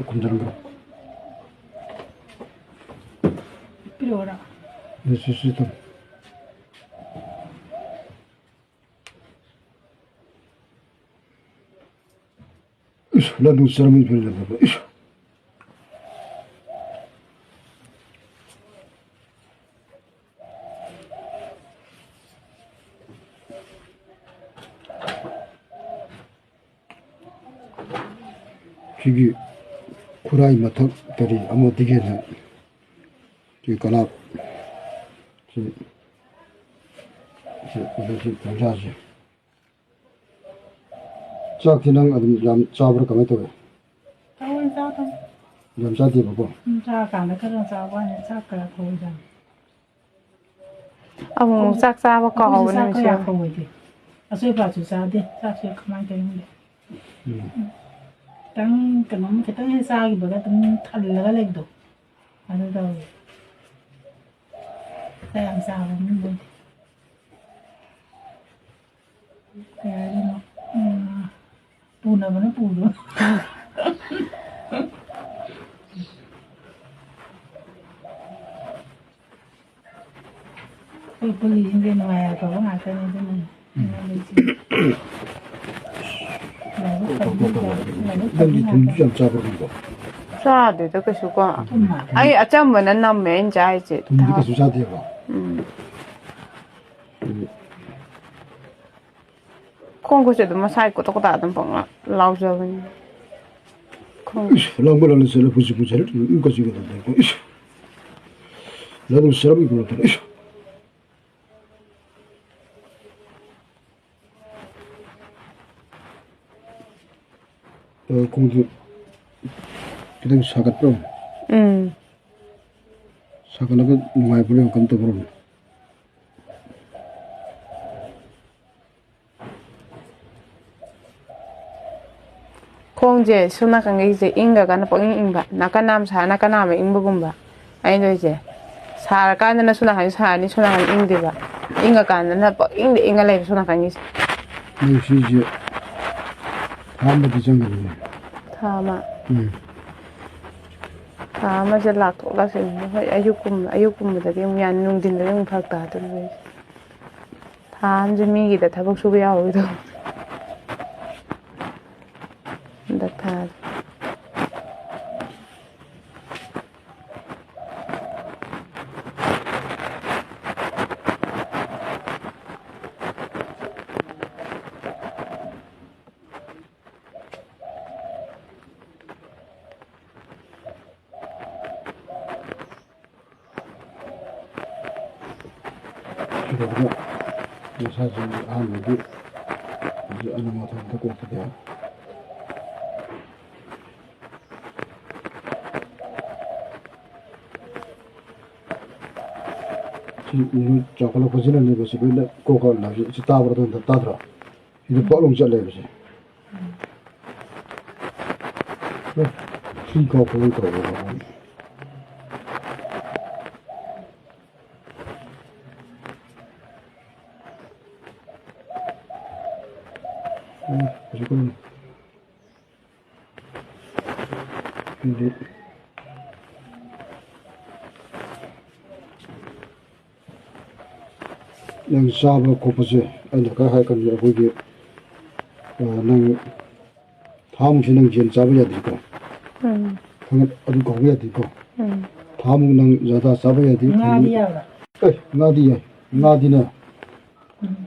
곰자는 거. 필요하라. 네, 실수도. 나도 사람이 별로 봐. 저기 구라이 마탁들이 아무 되게는 저기 가나 저기 공사지 짝지는 아주 ям 잡으러 가면 또 짜원 짜던. ям 짜디 보고 짜가는 그런 짜원에 짜가 보이자. ông sắc xa vào cỏ 그 nên 짜가 chiều 보이지. 아서 봐주 짜디. 짜서 그만 되는데. 땅 그놈 그땅 해사기 보다 땅 탈라가 렉도. 아니도. 사양 사는 뭐. 그래 뭐. 부나면 부도. Beli ini nama apa? Nggak tahu itu nih. 이 돈도 ям 잡으러 거. xa để tôi cái số qua ai ở trong mình anh nằm mẹ anh trai chị 돈도 수사돼요. không có chuyện mà sai của tôi có tạ tầm bằng lâu giờ mình không 랑벌하는 사람 부지부지를 인거지거든 되고. 나도 사람이 그렇더라. 공도 그냥 사갔죠. 사가나가 누가 해보려고 감도 보러. không dễ số nào cái gì in cả cái nó bằng in bả nó cái nam sa nó cái nam in bagum bả anh rồi dễ sa cái nó số nào cái sa ni số nào cái in đi bả in cái nó bằng in cái này số nào cái gì 네, 시지 다음부터 정리네. thà màจะหลักถูกแล้วสิอายุกุมแต่ยังยันนุ่งดินแล้วยังพักตาตัวเลยถามจะมีกี่แต่ถ้าพวกสู้ไปเอาอยู่ตัวดักทา 그리고 이 사진 아무리 이제 어느 모든 듣고 있거든요. 지금 저걸로 보지는 것이 근데 그거 나지 따버던 따더라. 이거 뻘롱 잘래 보지. 이거 보는 거 보고. 지금 이제 난 사업 고프지 아니 할 건데 거기 난 다음 주는 길 잡아야 되고 그냥 어디 가야 되고 다음 난 여다 잡아야 되고 나디야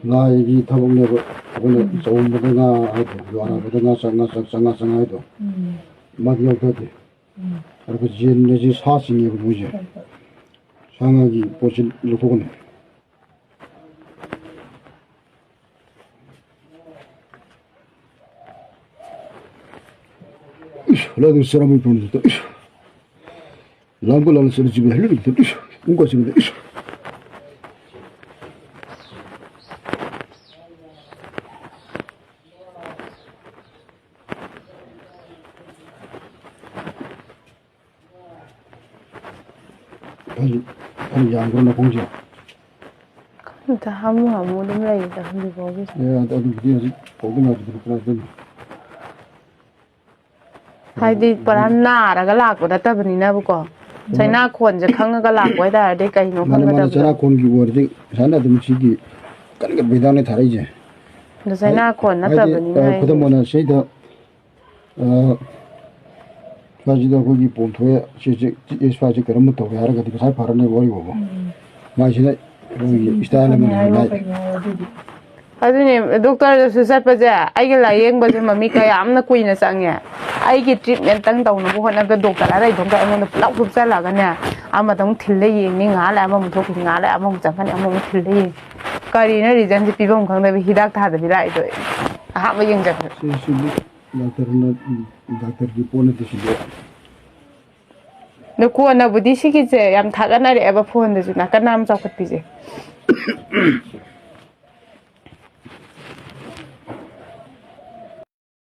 나 얘기 타복 내고 그거는 좋은 거나 해도 요하나보다나 쌍나 해도 막 여기까지 그리고 지내지 사신이 뭐지 상하기 보실 보고는 나도 사람을 보는 데 랑골라는 소리 집에 할 일이 있다 뭔가 지금 아니 양고나 공지. 다 아무 놈 라이다 근데 거기 예, 나도 그게 보고 나도 그렇구나. 하이디 ꯄꯨꯔꯥ 나라가 ꯂꯥꯛꯄ ꯅꯠꯇꯕꯅꯤꯅꯕꯀꯣ ꯆꯩꯅꯥ ꯈꯣꯟꯁꯦ ꯈꯪꯉꯒ ꯂꯥꯛꯄ ꯑꯣꯏꯇꯥꯔꯗꯤ ꯀꯩꯅꯣ mana ꯈꯪꯒꯗꯕꯗꯣ chana kon gi worde sana dum chigi kan ga bedane tharai je ꯑꯗꯣ ꯆꯩꯅꯥ ꯈꯣꯟ ꯅꯠꯇꯕꯅꯤꯅ ꯈꯨꯗꯝ ꯑꯣꯏꯅ ꯁꯤꯗ ꯐꯖꯤꯗ ꯑꯩꯈꯣꯏꯒꯤ ꯄꯣꯝꯊꯣꯛꯑꯦ ꯁꯤꯁꯦ ꯑꯦꯁꯄꯥꯁꯤ ꯀꯔꯝꯕ ꯇꯧꯒꯦ ꯍꯥꯏꯔꯒꯗꯤ ꯉꯁꯥꯏ ꯐꯔꯅꯤ ꯋꯥꯔꯤ ꯕꯣꯕ ꯃꯥꯏꯁꯤꯅ ꯑꯩꯈꯣꯏꯒꯤ ꯏꯁꯇꯥꯏꯜ ꯑꯃ ꯂꯩ ꯑꯗꯨꯅꯦ ꯗꯣꯛꯇꯔꯗꯁꯨ ꯆꯠꯄꯁꯦ ꯑꯩꯒꯤ ꯂꯥꯏꯌꯦꯡꯕꯁꯦ ꯃꯃꯤ ꯀꯌꯥꯝꯅ ꯀꯨꯏꯅ ꯆꯪꯉꯦ ꯑꯩꯒꯤ ꯇ꯭ꯔꯤꯠꯃꯦꯟꯇꯪ ꯇꯧꯅꯕ ꯍꯣꯠꯅꯕꯗ ꯗꯣꯛꯇꯔ ꯑꯔꯩꯕ ꯑꯩꯉꯣꯟꯗ ꯄꯨꯂꯞ ꯍꯨꯞꯆꯜꯂꯒꯅꯦ ꯑꯃꯗꯪ ꯊꯤꯜꯂ ꯌꯦꯡꯅꯤ ꯉꯥꯏꯍꯥꯛ ꯂꯩ ꯑꯃꯃꯨꯛ ꯊꯣꯛꯈꯤꯅꯤꯉꯥꯏꯍꯥꯛ ꯂꯩ ꯑꯃꯃꯨꯛ ꯆꯪꯒꯅꯤ ꯑꯃꯃꯨꯛ ꯊꯤꯜꯂ ꯌꯦꯡꯅꯤ ꯀꯔꯤꯅꯣ ꯔꯤꯖꯟꯁꯦ ꯄꯤꯐꯝ ꯈꯪꯗꯕꯤ ꯍꯤꯗꯥꯛ ꯊꯥꯗꯕꯤ ꯂꯥꯛꯏꯗꯣ ꯑꯍꯥꯟꯕ ꯌꯦꯡꯖꯕꯗ ꯁꯤꯗꯤ ꯗꯥꯛꯇꯔꯒꯤ ꯄꯣꯠ ꯅꯠꯇꯦ ꯁꯤꯗꯤ ꯑꯗꯣ ꯀꯣꯟꯅꯕꯨꯗꯤ ꯁꯤꯒꯤꯁꯦ ꯌꯥꯝ ꯊꯥꯒꯠꯅꯔꯛꯑꯦꯕ ꯐꯣꯟꯗꯁꯨ ꯅꯥꯀꯟ ꯅꯥꯝ ꯆꯥꯎꯈꯠꯄꯤꯁꯦ